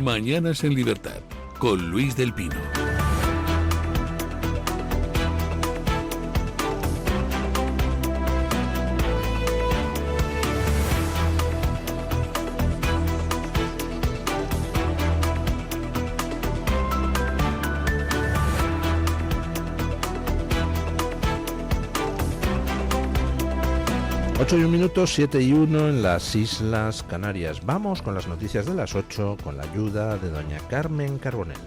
Mañanas en Libertad, con Luis del Pino. Ocho y un minuto, 7 y 1 en las Islas Canarias. Vamos con las noticias de las 8 con la ayuda de doña Carmen Carbonell.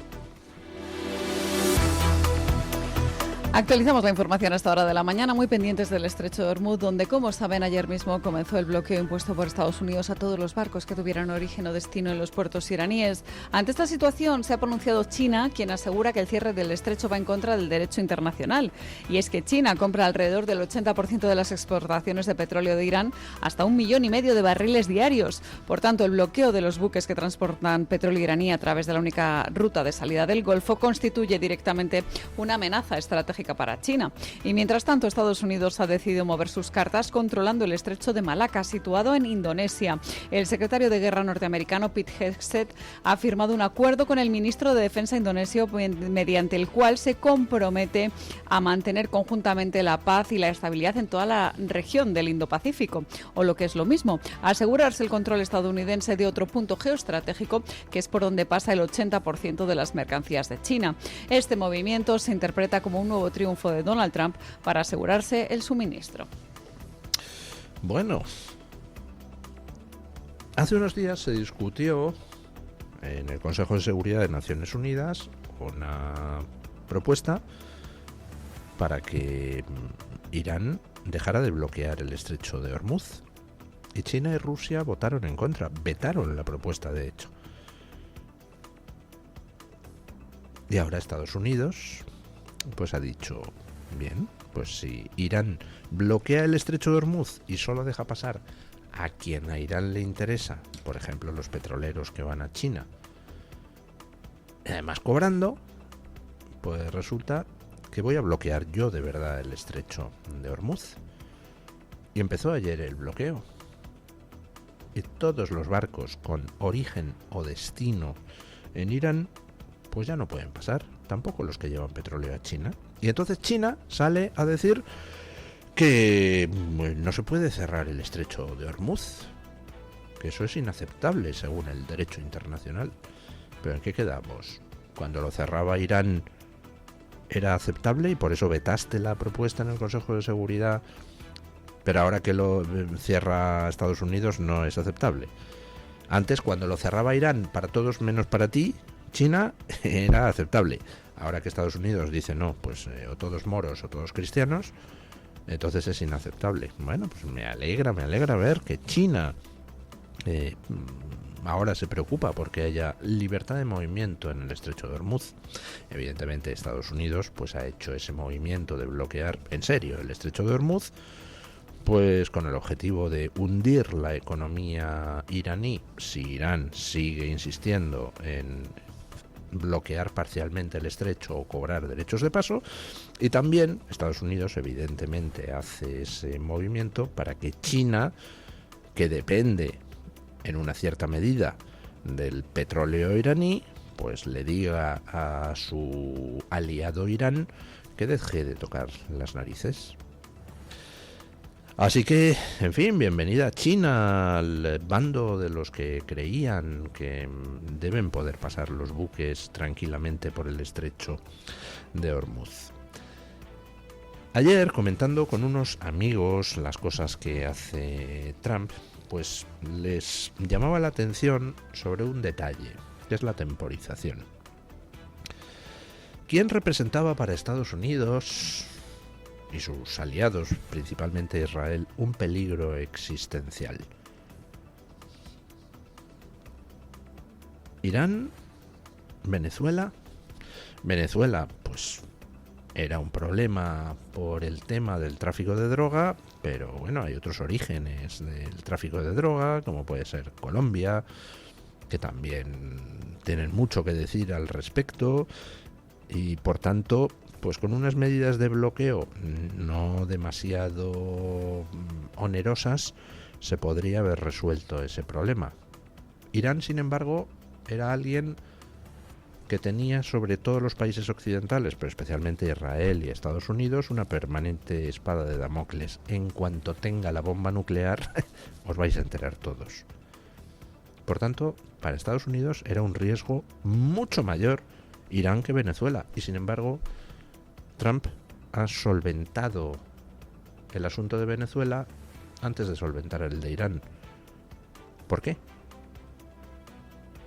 Actualizamos la información a esta hora de la mañana, muy pendientes del estrecho de Hormuz, donde, como saben, ayer mismo comenzó el bloqueo impuesto por Estados Unidos a todos los barcos que tuvieran origen o destino en los puertos iraníes. Ante esta situación se ha pronunciado China, quien asegura que el cierre del estrecho va en contra del derecho internacional. Y es que China compra alrededor del 80% de las exportaciones de petróleo de Irán, hasta 1,5 millones de barriles diarios. Por tanto, el bloqueo de los buques que transportan petróleo iraní a través de la única ruta de salida del Golfo constituye directamente una amenaza estratégica para China. Y mientras tanto, Estados Unidos ha decidido mover sus cartas controlando el estrecho de Malaca, situado en Indonesia. El secretario de Guerra norteamericano, Pete Hegseth, ha firmado un acuerdo con el ministro de Defensa indonesio mediante el cual se compromete a mantener conjuntamente la paz y la estabilidad en toda la región del Indo-Pacífico, o lo que es lo mismo, asegurarse el control estadounidense de otro punto geoestratégico que es por donde pasa el 80% de las mercancías de China. Este movimiento se interpreta como un nuevo triunfo de Donald Trump para asegurarse el suministro. Bueno, hace unos días se discutió en el Consejo de Seguridad de Naciones Unidas una propuesta para que Irán dejara de bloquear el estrecho de Hormuz. Y China y Rusia votaron en contra, vetaron la propuesta, de hecho. Y ahora Estados Unidos pues ha dicho, bien, pues si Irán bloquea el estrecho de Hormuz y solo deja pasar a quien a Irán le interesa, por ejemplo los petroleros que van a China, y además cobrando, pues resulta que voy a bloquear yo de verdad el estrecho de Hormuz. Y empezó ayer el bloqueo. Y todos los barcos con origen o destino en Irán pues ya no pueden pasar, tampoco los que llevan petróleo a China. Y entonces China sale a decir que no se puede cerrar el estrecho de Hormuz, que eso es inaceptable según el derecho internacional. ¿Pero en qué quedamos? Cuando lo cerraba Irán era aceptable y por eso vetaste la propuesta en el Consejo de Seguridad, pero ahora que lo cierra Estados Unidos no es aceptable. Antes, cuando lo cerraba Irán para todos menos para ti, China, era aceptable. Ahora que Estados Unidos dice no, pues o todos moros o todos cristianos, entonces es inaceptable. Bueno, pues me alegra ver que China ahora se preocupa porque haya libertad de movimiento en el estrecho de Hormuz. Evidentemente Estados Unidos pues ha hecho ese movimiento de bloquear en serio el estrecho de Hormuz, pues con el objetivo de hundir la economía iraní si Irán sigue insistiendo en bloquear parcialmente el estrecho o cobrar derechos de paso. Y también Estados Unidos evidentemente hace ese movimiento para que China, que depende en una cierta medida del petróleo iraní, pues le diga a su aliado Irán que deje de tocar las narices. Así que, en fin, bienvenida China al bando de los que creían que deben poder pasar los buques tranquilamente por el estrecho de Hormuz. Ayer, comentando con unos amigos las cosas que hace Trump, pues les llamaba la atención sobre un detalle, que es la temporización. ¿Quién representaba para Estados Unidos y sus aliados, principalmente Israel, un peligro existencial? ¿Irán? ¿Venezuela? Venezuela, pues era un problema por el tema del tráfico de droga, pero bueno, hay otros orígenes del tráfico de droga, como puede ser Colombia, que también tienen mucho que decir al respecto, y por tanto, pues con unas medidas de bloqueo no demasiado onerosas se podría haber resuelto ese problema. Irán, sin embargo, era alguien que tenía sobre todos los países occidentales, pero especialmente Israel y Estados Unidos, una permanente espada de Damocles. En cuanto tenga la bomba nuclear, os vais a enterar todos. Por tanto, para Estados Unidos era un riesgo mucho mayor Irán que Venezuela. Y sin embargo, Trump ha solventado el asunto de Venezuela antes de solventar el de Irán. ¿Por qué?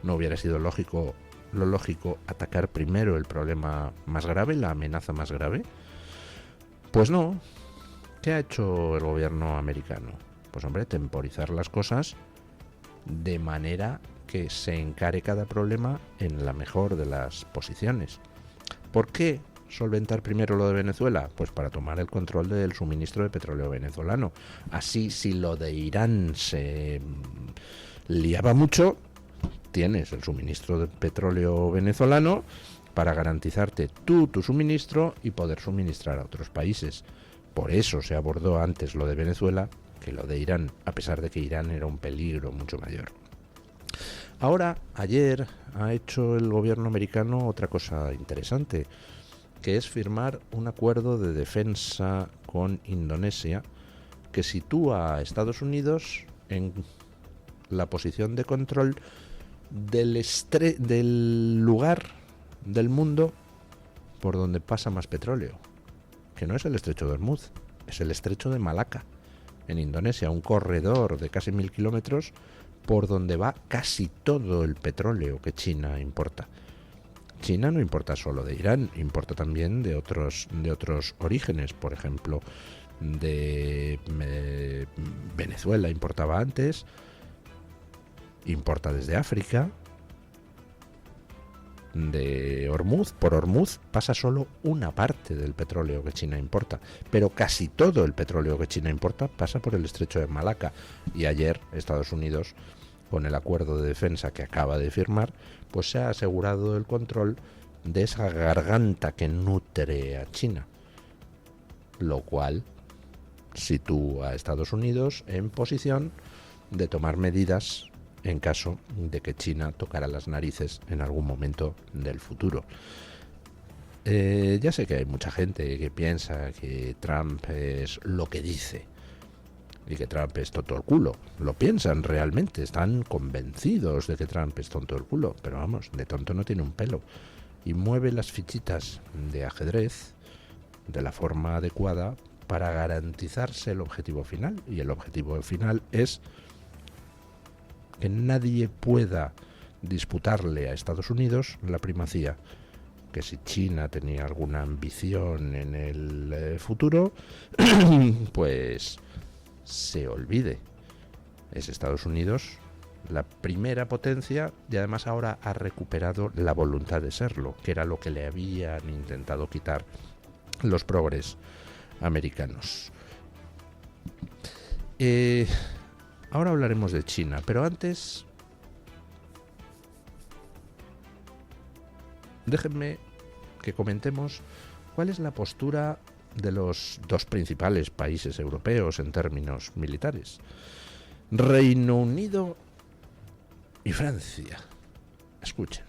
¿No hubiera sido lo lógico atacar primero el problema más grave, la amenaza más grave? Pues no. ¿Qué ha hecho el gobierno americano? Pues hombre, temporizar las cosas de manera que se encare cada problema en la mejor de las posiciones. ¿Por qué solventar primero lo de Venezuela? Pues para tomar el control del suministro de petróleo venezolano. Así, si lo de Irán se liaba mucho, tienes el suministro de petróleo venezolano para garantizarte tu suministro y poder suministrar a otros países. Por eso se abordó antes lo de Venezuela que lo de Irán, a pesar de que Irán era un peligro mucho mayor. Ahora, ayer ha hecho el gobierno americano otra cosa interesante, que es firmar un acuerdo de defensa con Indonesia que sitúa a Estados Unidos en la posición de control del lugar del mundo por donde pasa más petróleo, que no es el estrecho de Hormuz, es el estrecho de Malaca, en Indonesia, un corredor de casi 1000 kilómetros por donde va casi todo el petróleo que China importa. China no importa solo de Irán, importa también de otros orígenes, por ejemplo, de Venezuela importaba antes, importa desde África, de Hormuz. Por Hormuz pasa solo una parte del petróleo que China importa, pero casi todo el petróleo que China importa pasa por el estrecho de Malaca. Y ayer Estados Unidos, con el acuerdo de defensa que acaba de firmar, pues se ha asegurado el control de esa garganta que nutre a China, lo cual sitúa a Estados Unidos en posición de tomar medidas en caso de que China tocara las narices en algún momento del futuro. Ya sé que hay mucha gente que piensa que Trump es lo que dice y que Trump es tonto el culo. Lo piensan realmente, están convencidos de que Trump es tonto el culo, pero vamos, de tonto no tiene un pelo. Y mueve las fichitas de ajedrez de la forma adecuada para garantizarse el objetivo final. Y el objetivo final es que nadie pueda disputarle a Estados Unidos la primacía. Que si China tenía alguna ambición en el futuro, pues se olvide. Es Estados Unidos la primera potencia y además ahora ha recuperado la voluntad de serlo, que era lo que le habían intentado quitar los progres americanos. Ahora hablaremos de China, pero antes déjenme que comentemos cuál es la postura de los dos principales países europeos en términos militares: Reino Unido y Francia. Escuchen.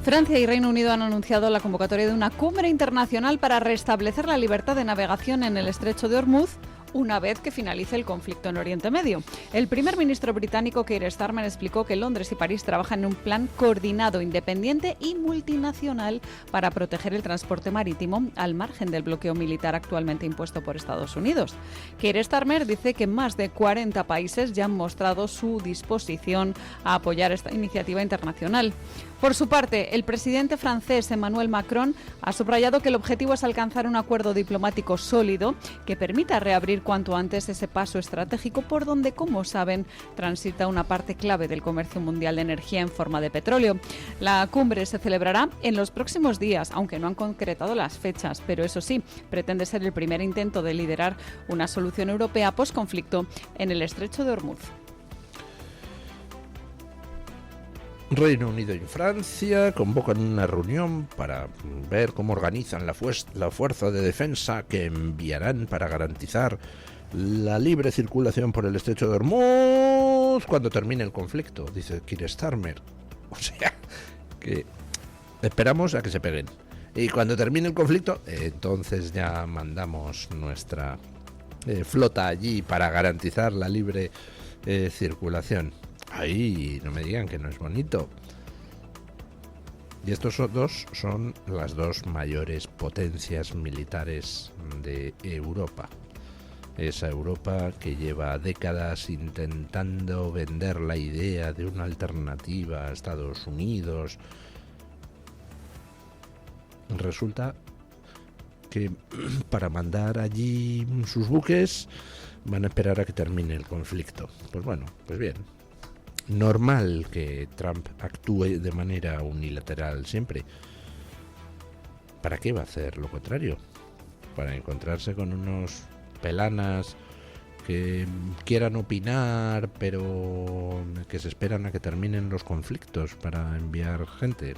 Francia y Reino Unido han anunciado la convocatoria de una cumbre internacional para restablecer la libertad de navegación en el estrecho de Hormuz una vez que finalice el conflicto en Oriente Medio. El primer ministro británico Keir Starmer explicó que Londres y París trabajan en un plan coordinado, independiente y multinacional para proteger el transporte marítimo al margen del bloqueo militar actualmente impuesto por Estados Unidos. Keir Starmer dice que más de 40 países ya han mostrado su disposición a apoyar esta iniciativa internacional. Por su parte, el presidente francés Emmanuel Macron ha subrayado que el objetivo es alcanzar un acuerdo diplomático sólido que permita reabrir cuanto antes ese paso estratégico por donde, como saben, transita una parte clave del comercio mundial de energía en forma de petróleo. La cumbre se celebrará en los próximos días, aunque no han concretado las fechas, pero eso sí, pretende ser el primer intento de liderar una solución europea post-conflicto en el estrecho de Hormuz. Reino Unido y Francia convocan una reunión para ver cómo organizan la fuerza de defensa que enviarán para garantizar la libre circulación por el estrecho de Hormuz cuando termine el conflicto, dice Keir Starmer. O sea, que esperamos a que se peguen. Y cuando termine el conflicto, entonces ya mandamos nuestra flota allí para garantizar la libre circulación. Ay, no me digan que no es bonito. Y estos dos son las dos mayores potencias militares de Europa. Esa Europa que lleva décadas intentando vender la idea de una alternativa a Estados Unidos. Resulta que para mandar allí sus buques van a esperar a que termine el conflicto. Pues bueno, pues bien. Normal que Trump actúe de manera unilateral siempre. ¿Para qué va a hacer lo contrario? Para encontrarse con unos pelanas que quieran opinar, pero que se esperan a que terminen los conflictos para enviar gente.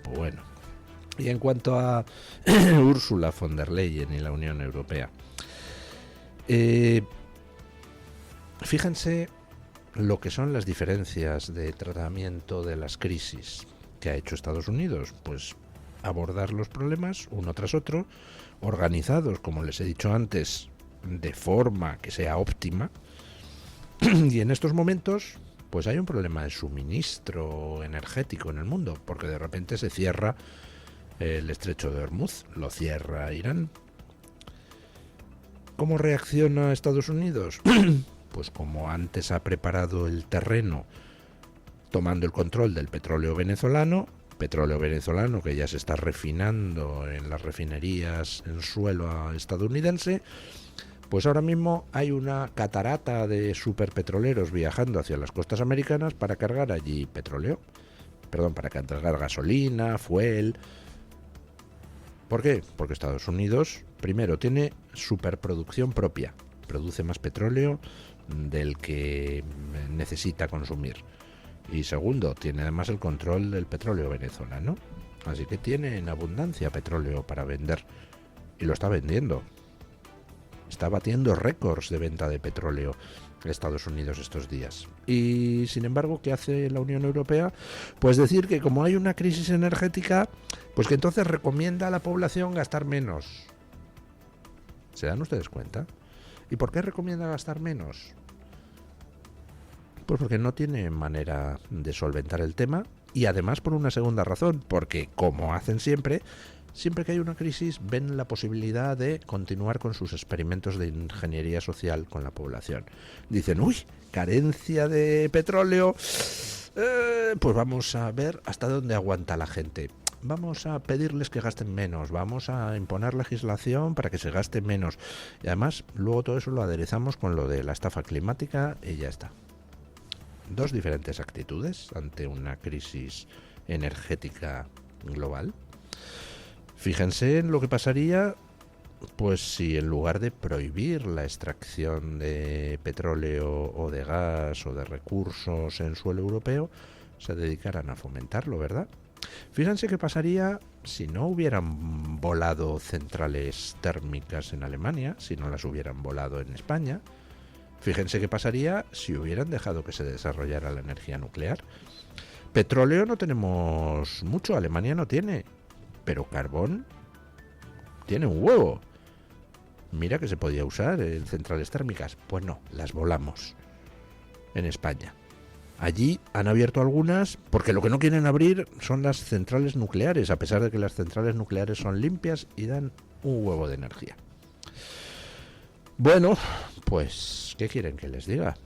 Pues bueno. Y en cuanto a Ursula von der Leyen y la Unión Europea, fíjense lo que son las diferencias de tratamiento de las crisis que ha hecho Estados Unidos. Pues abordar los problemas uno tras otro, organizados, como les he dicho antes, de forma que sea óptima. Y en estos momentos pues hay un problema de suministro energético en el mundo, porque de repente se cierra el estrecho de Hormuz, lo cierra Irán. ¿Cómo reacciona Estados Unidos? Pues como antes ha preparado el terreno tomando el control del petróleo venezolano que ya se está refinando en las refinerías en suelo estadounidense, pues ahora mismo hay una catarata de superpetroleros viajando hacia las costas americanas para cargar allí para cargar gasolina, fuel. ¿Por qué? Porque Estados Unidos, primero, tiene superproducción propia, produce más petróleo del que necesita consumir. Y segundo, tiene además el control del petróleo venezolano. Así que tiene en abundancia petróleo para vender. Y lo está vendiendo. Está batiendo récords de venta de petróleo Estados Unidos estos días. Y sin embargo, ¿qué hace la Unión Europea? Pues decir que como hay una crisis energética, pues que entonces recomienda a la población gastar menos. ¿Se dan ustedes cuenta? ¿Y por qué recomienda gastar menos? Pues porque no tiene manera de solventar el tema, y además por una segunda razón, porque como hacen siempre que hay una crisis ven la posibilidad de continuar con sus experimentos de ingeniería social con la población. Dicen, uy, carencia de petróleo, pues vamos a ver hasta dónde aguanta la gente. Vamos a pedirles que gasten menos, vamos a imponer legislación para que se gaste menos. Y además, luego todo eso lo aderezamos con lo de la estafa climática y ya está. Dos diferentes actitudes ante una crisis energética global. Fíjense en lo que pasaría, pues si en lugar de prohibir la extracción de petróleo o de gas o de recursos en suelo europeo, se dedicaran a fomentarlo, ¿verdad? Fíjense qué pasaría si no hubieran volado centrales térmicas en Alemania, si no las hubieran volado en España. Fíjense qué pasaría si hubieran dejado que se desarrollara la energía nuclear. Petróleo no tenemos mucho, Alemania no tiene, pero carbón tiene un huevo. Mira que se podía usar en centrales térmicas. Pues no, las volamos en España. Allí han abierto algunas porque lo que no quieren abrir son las centrales nucleares, a pesar de que las centrales nucleares son limpias y dan un huevo de energía. Bueno, pues, ¿qué quieren que les diga?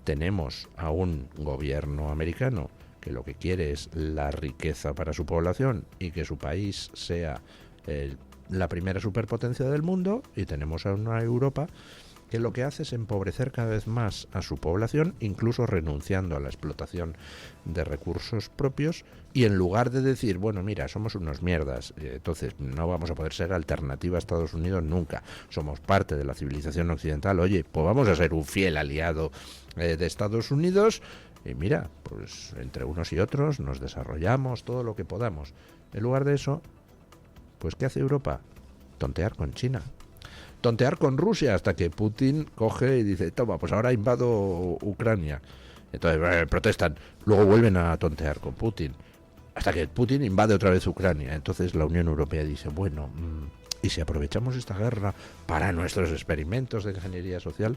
Tenemos a un gobierno americano que lo que quiere es la riqueza para su población y que su país sea la primera superpotencia del mundo, y tenemos a una Europa que lo que hace es empobrecer cada vez más a su población, incluso renunciando a la explotación de recursos propios, y en lugar de decir, bueno, mira, somos unos mierdas, entonces no vamos a poder ser alternativa a Estados Unidos nunca, somos parte de la civilización occidental, oye, pues vamos a ser un fiel aliado de Estados Unidos, y mira, pues entre unos y otros nos desarrollamos todo lo que podamos. En lugar de eso, pues ¿qué hace Europa? Tontear con China. tontear con Rusia hasta que Putin coge y dice, toma, pues ahora invado Ucrania. Entonces protestan, luego vuelven a tontear con Putin, hasta que Putin invade otra vez Ucrania. Entonces la Unión Europea dice, bueno, ¿y si aprovechamos esta guerra para nuestros experimentos de ingeniería social?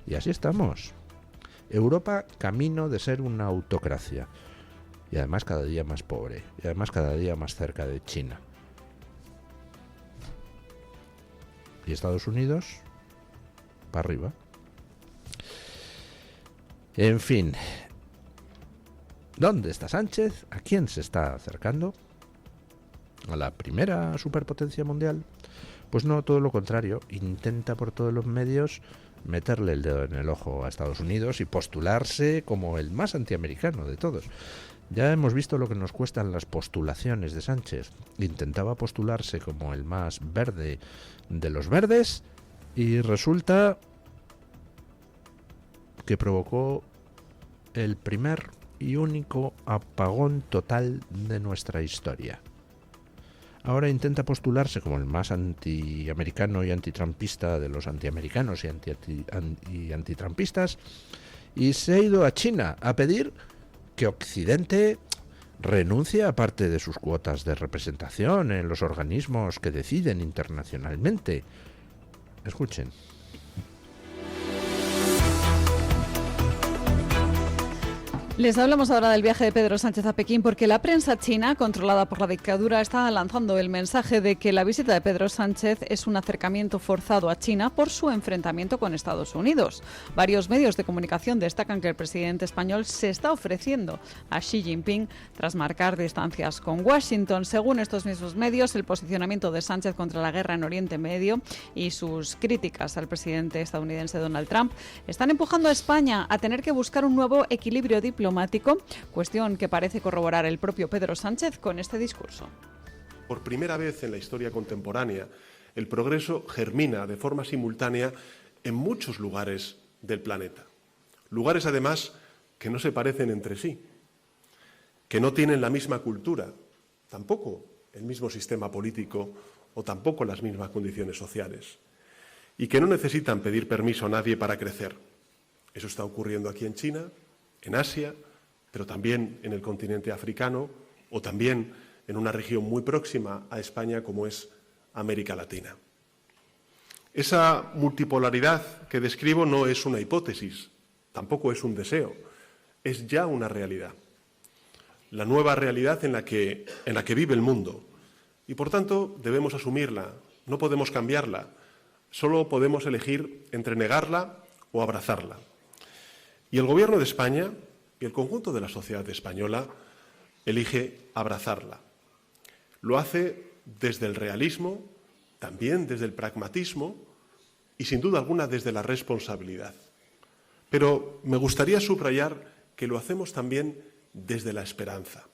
Y así estamos. Europa camino de ser una autocracia. Y además cada día más pobre. Y además cada día más cerca de China. Y Estados Unidos, para arriba. En fin. ¿Dónde está Sánchez? ¿A quién se está acercando? ¿A la primera superpotencia mundial? Pues no, todo lo contrario. Intenta por todos los medios meterle el dedo en el ojo a Estados Unidos y postularse como el más antiamericano de todos. Ya hemos visto lo que nos cuestan las postulaciones de Sánchez. Intentaba postularse como el más verde de los verdes y resulta que provocó el primer y único apagón total de nuestra historia. Ahora intenta postularse como el más antiamericano y antitrumpista de los antiamericanos y antitrampistas, y se ha ido a China a pedir que Occidente renuncie a parte de sus cuotas de representación en los organismos que deciden internacionalmente. Escuchen. Les hablamos ahora del viaje de Pedro Sánchez a Pekín porque la prensa china, controlada por la dictadura, está lanzando el mensaje de que la visita de Pedro Sánchez es un acercamiento forzado a China por su enfrentamiento con Estados Unidos. Varios medios de comunicación destacan que el presidente español se está ofreciendo a Xi Jinping tras marcar distancias con Washington. Según estos mismos medios, el posicionamiento de Sánchez contra la guerra en Oriente Medio y sus críticas al presidente estadounidense Donald Trump están empujando a España a tener que buscar un nuevo equilibrio diplomático, cuestión que parece corroborar el propio Pedro Sánchez con este discurso. Por primera vez en la historia contemporánea, el progreso germina de forma simultánea en muchos lugares del planeta. Lugares, además, que no se parecen entre sí, que no tienen la misma cultura, tampoco el mismo sistema político o tampoco las mismas condiciones sociales, y que no necesitan pedir permiso a nadie para crecer. Eso está ocurriendo aquí en China, en Asia, pero también en el continente africano o también en una región muy próxima a España como es América Latina. Esa multipolaridad que describo no es una hipótesis, tampoco es un deseo, es ya una realidad. La nueva realidad en la que vive el mundo. Y por tanto debemos asumirla, no podemos cambiarla, solo podemos elegir entre negarla o abrazarla. Y el Gobierno de España y el conjunto de la sociedad española elige abrazarla. Lo hace desde el realismo, también desde el pragmatismo y sin duda alguna desde la responsabilidad. Pero me gustaría subrayar que lo hacemos también desde la esperanza.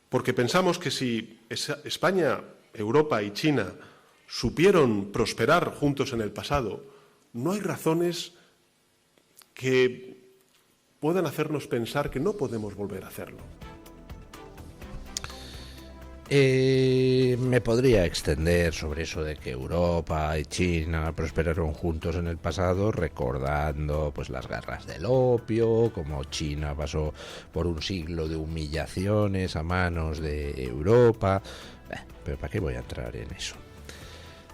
Porque pensamos que si España, Europa y China supieron prosperar juntos en el pasado, no hay razones que puedan hacernos pensar que no podemos volver a hacerlo. Me podría extender sobre eso de que Europa y China prosperaron juntos en el pasado, recordando pues las guerras del opio, como China pasó por un siglo de humillaciones a manos de Europa, pero ¿para qué voy a entrar en eso?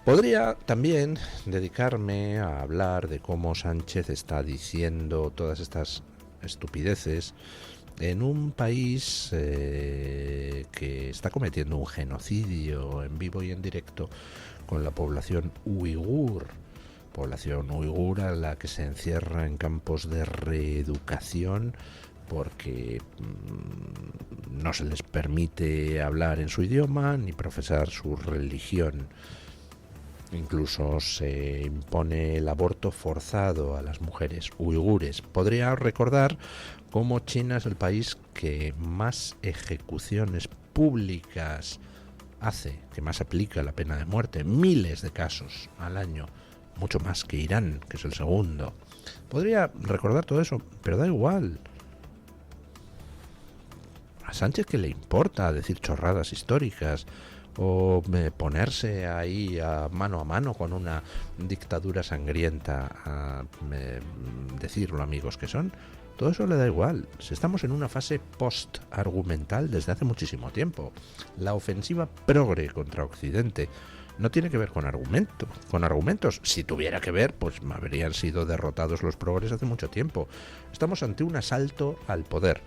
Podría también dedicarme a hablar de cómo Sánchez está diciendo todas estas estupideces en un país que está cometiendo un genocidio en vivo y en directo con la población uigur a la que se encierra en campos de reeducación porque no se les permite hablar en su idioma ni profesar su religión. Incluso se impone el aborto forzado a las mujeres uigures. Podría recordar cómo China es el país que más ejecuciones públicas hace, que más aplica la pena de muerte, miles de casos al año, mucho más que Irán, que es el segundo. Podría recordar todo eso, pero da igual. ¿A Sánchez qué le importa decir chorradas históricas o ponerse ahí a mano con una dictadura sangrienta a decir lo amigos que son, todo eso le da igual. Si estamos en una fase post-argumental desde hace muchísimo tiempo. La ofensiva progre contra Occidente no tiene que ver con argumentos. Si tuviera que ver, pues habrían sido derrotados los progres hace mucho tiempo. Estamos ante un asalto al poder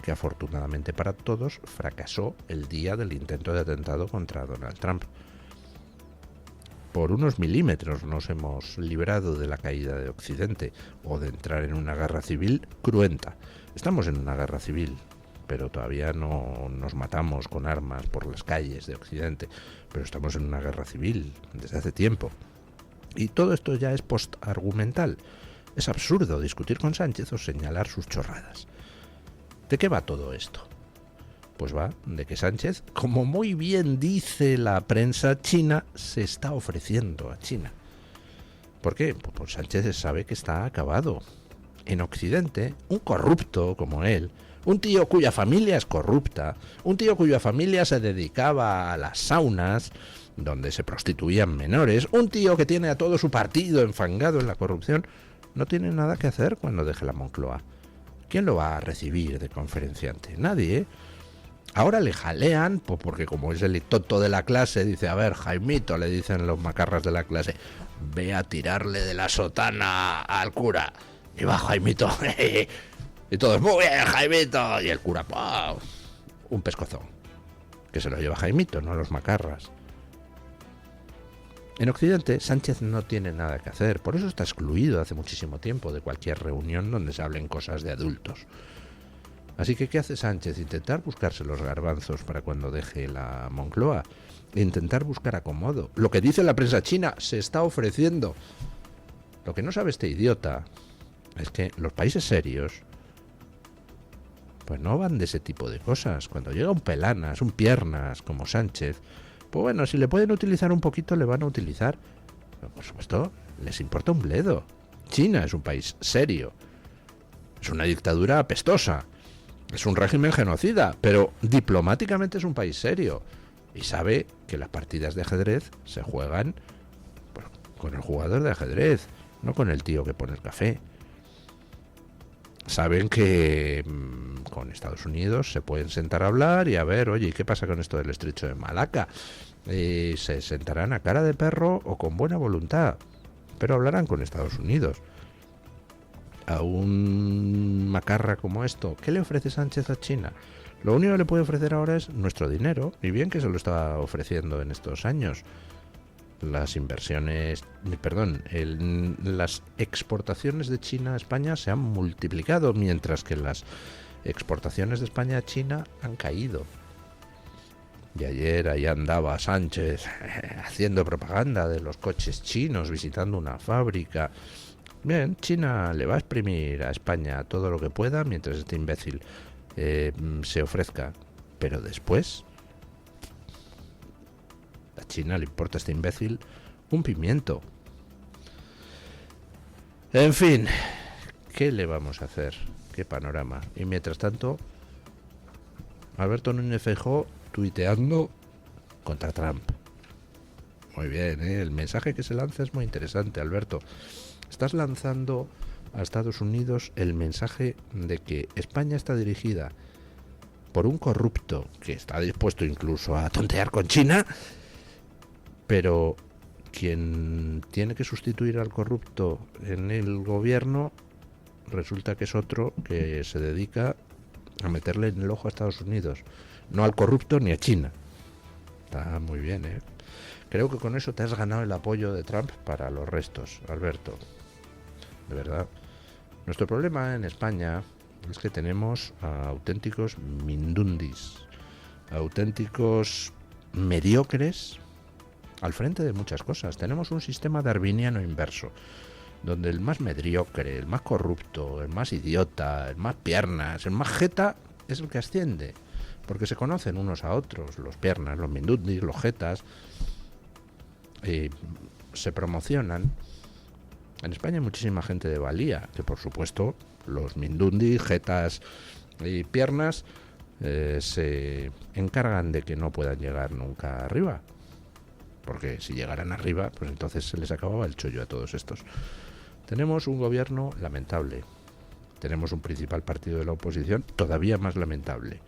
que afortunadamente para todos fracasó el día del intento de atentado contra Donald Trump. Por unos milímetros nos hemos librado de la caída de Occidente o de entrar en una guerra civil cruenta. Estamos en una guerra civil, pero todavía no nos matamos con armas por las calles de Occidente, pero estamos en una guerra civil desde hace tiempo. Y todo esto ya es post-argumental. Es absurdo discutir con Sánchez o señalar sus chorradas. ¿De qué va todo esto? Pues va de que Sánchez, como muy bien dice la prensa china, se está ofreciendo a China. ¿Por qué? Pues Sánchez sabe que está acabado. En Occidente, un corrupto como él, un tío cuya familia es corrupta, un tío cuya familia se dedicaba a las saunas, donde se prostituían menores, un tío que tiene a todo su partido enfangado en la corrupción, no tiene nada que hacer cuando deje la Moncloa. ¿Quién lo va a recibir de conferenciante? Nadie, ¿eh? Ahora le jalean, pues porque como es el tonto de la clase, dice, a ver, Jaimito, le dicen los macarras de la clase, ve a tirarle de la sotana al cura. Y va Jaimito, y todos, muy bien, Jaimito. Y el cura, ¡pau! Un pescozón. Que se lo lleva Jaimito, no los macarras. En Occidente, Sánchez no tiene nada que hacer, por eso está excluido hace muchísimo tiempo de cualquier reunión donde se hablen cosas de adultos. Así que, ¿qué hace Sánchez? Intentar buscarse los garbanzos para cuando deje la Moncloa. Intentar buscar acomodo. Lo que dice la prensa china, se está ofreciendo. Lo que no sabe este idiota es que los países serios pues no van de ese tipo de cosas. Cuando llega un pelanas, un piernas como Sánchez, pues bueno, si le pueden utilizar un poquito, le van a utilizar. Pero por supuesto, les importa un bledo. China es un país serio. Es una dictadura apestosa. Es un régimen genocida, pero diplomáticamente es un país serio. Y sabe que las partidas de ajedrez se juegan pues, con el jugador de ajedrez, no con el tío que pone el café. Saben que con Estados Unidos se pueden sentar a hablar y a ver, oye, ¿qué pasa con esto del estrecho de Malaca? Se sentarán a cara de perro o con buena voluntad, pero hablarán con Estados Unidos. A un macarra como esto, ¿qué le ofrece Sánchez a China? Lo único que le puede ofrecer ahora es nuestro dinero, y bien que se lo está ofreciendo en estos años. Las exportaciones de China a España se han multiplicado, mientras que las exportaciones de España a China han caído. Y ayer ahí andaba Sánchez haciendo propaganda de los coches chinos, visitando una fábrica. Bien, China le va a exprimir a España todo lo que pueda mientras este imbécil se ofrezca. Pero después, a China le importa a este imbécil un pimiento. En fin, ¿qué le vamos a hacer? ¿Qué panorama? Y mientras tanto, Alberto Núñez Feijóo tuiteando contra Trump. Muy bien, ¿eh? El mensaje que se lanza es muy interesante, Alberto. Estás lanzando a Estados Unidos el mensaje de que España está dirigida por un corrupto que está dispuesto incluso a tontear con China, pero quien tiene que sustituir al corrupto en el gobierno resulta que es otro que se dedica a meterle en el ojo a Estados Unidos, no al corrupto ni a China. Está muy bien, ¿eh? Creo que con eso te has ganado el apoyo de Trump para los restos, Alberto. De verdad. Nuestro problema en España es que tenemos a auténticos mindundis, auténticos mediocres al frente de muchas cosas. Tenemos un sistema darwiniano inverso, donde el más mediocre, el más corrupto, el más idiota, el más piernas, el más jeta es el que asciende, porque se conocen unos a otros, los piernas, los mindundis, los jetas, se promocionan. En España hay muchísima gente de valía, que por supuesto los mindundis, jetas y piernas se encargan de que no puedan llegar nunca arriba. Porque si llegaran arriba, pues entonces se les acababa el chollo a todos estos. Tenemos un gobierno lamentable. Tenemos un principal partido de la oposición todavía más lamentable,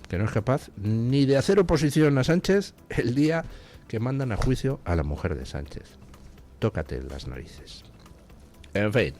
que no es capaz ni de hacer oposición a Sánchez el día que mandan a juicio a la mujer de Sánchez. Tócate las narices. En fin.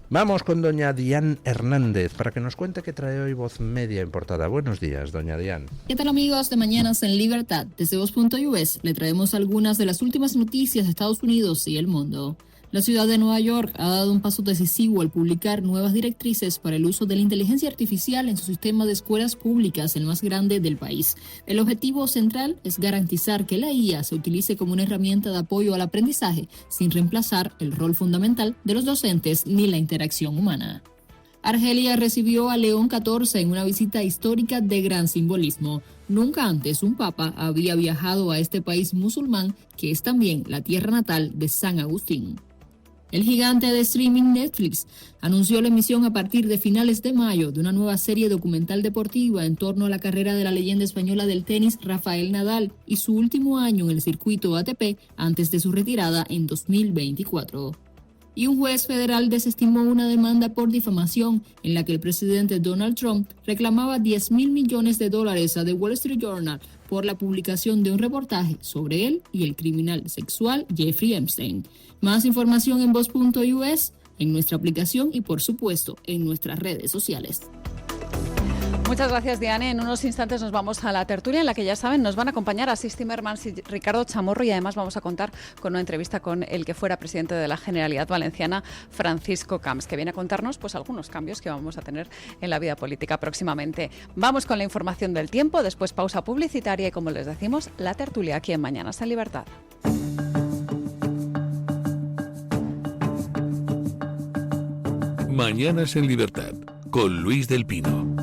Vamos con doña Diane Hernández para que nos cuente qué trae hoy Voz Media en portada. Buenos días, doña Diane. ¿Qué tal, amigos de Mañanas en Libertad? Desde Voz.us le traemos algunas de las últimas noticias de Estados Unidos y el mundo. La ciudad de Nueva York ha dado un paso decisivo al publicar nuevas directrices para el uso de la inteligencia artificial en su sistema de escuelas públicas, el más grande del país. El objetivo central es garantizar que la IA se utilice como una herramienta de apoyo al aprendizaje, sin reemplazar el rol fundamental de los docentes ni la interacción humana. Argelia recibió a León XIV en una visita histórica de gran simbolismo. Nunca antes un papa había viajado a este país musulmán, que es también la tierra natal de San Agustín. El gigante de streaming Netflix anunció la emisión a partir de finales de mayo de una nueva serie documental deportiva en torno a la carrera de la leyenda española del tenis Rafael Nadal y su último año en el circuito ATP antes de su retirada en 2024. Y un juez federal desestimó una demanda por difamación en la que el presidente Donald Trump reclamaba $10,000 millones a The Wall Street Journal por la publicación de un reportaje sobre él y el criminal sexual Jeffrey Epstein. Más información en Voz.us, en nuestra aplicación y, por supuesto, en nuestras redes sociales. Muchas gracias, Diane. En unos instantes nos vamos a la tertulia en la que, ya saben, nos van a acompañar Asís Timmermans y Ricardo Chamorro, y además vamos a contar con una entrevista con el que fuera presidente de la Generalitat Valenciana, Francisco Camps, que viene a contarnos pues algunos cambios que vamos a tener en la vida política próximamente. Vamos con la información del tiempo, después pausa publicitaria y, como les decimos, la tertulia aquí en Mañanas en Libertad. Mañanas en Libertad, con Luis del Pino.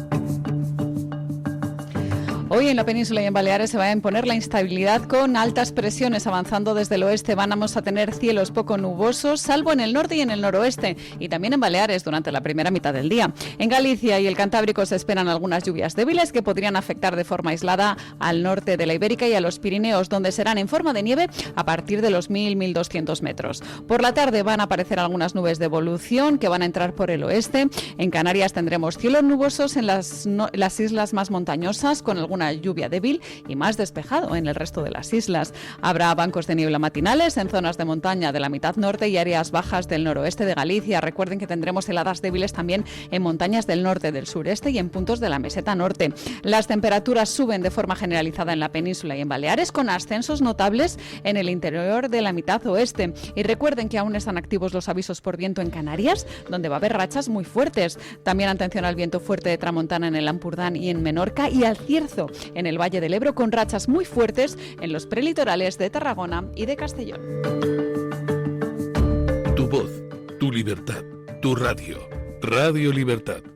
Hoy en la península y en Baleares se va a imponer la instabilidad con altas presiones avanzando desde el oeste. Vamos a tener cielos poco nubosos, salvo en el norte y en el noroeste, y también en Baleares durante la primera mitad del día. En Galicia y el Cantábrico se esperan algunas lluvias débiles que podrían afectar de forma aislada al norte de la Ibérica y a los Pirineos, donde serán en forma de nieve a partir de los 1.000-1.200 metros. Por la tarde van a aparecer algunas nubes de evolución que van a entrar por el oeste. En Canarias tendremos cielos nubosos en las islas más montañosas, con alguna lluvia débil, y más despejado en el resto de las islas. Habrá bancos de niebla matinales en zonas de montaña de la mitad norte y áreas bajas del noroeste de Galicia. Recuerden que tendremos heladas débiles también en montañas del norte, del sureste y en puntos de la meseta norte. Las temperaturas suben de forma generalizada en la península y en Baleares, con ascensos notables en el interior de la mitad oeste. Y recuerden que aún están activos los avisos por viento en Canarias, donde va a haber rachas muy fuertes. También atención al viento fuerte de tramontana en el Ampurdán y en Menorca, y al cierzo en el Valle del Ebro, con rachas muy fuertes en los prelitorales de Tarragona y de Castellón. Tu voz, tu libertad, tu radio. Radio Libertad.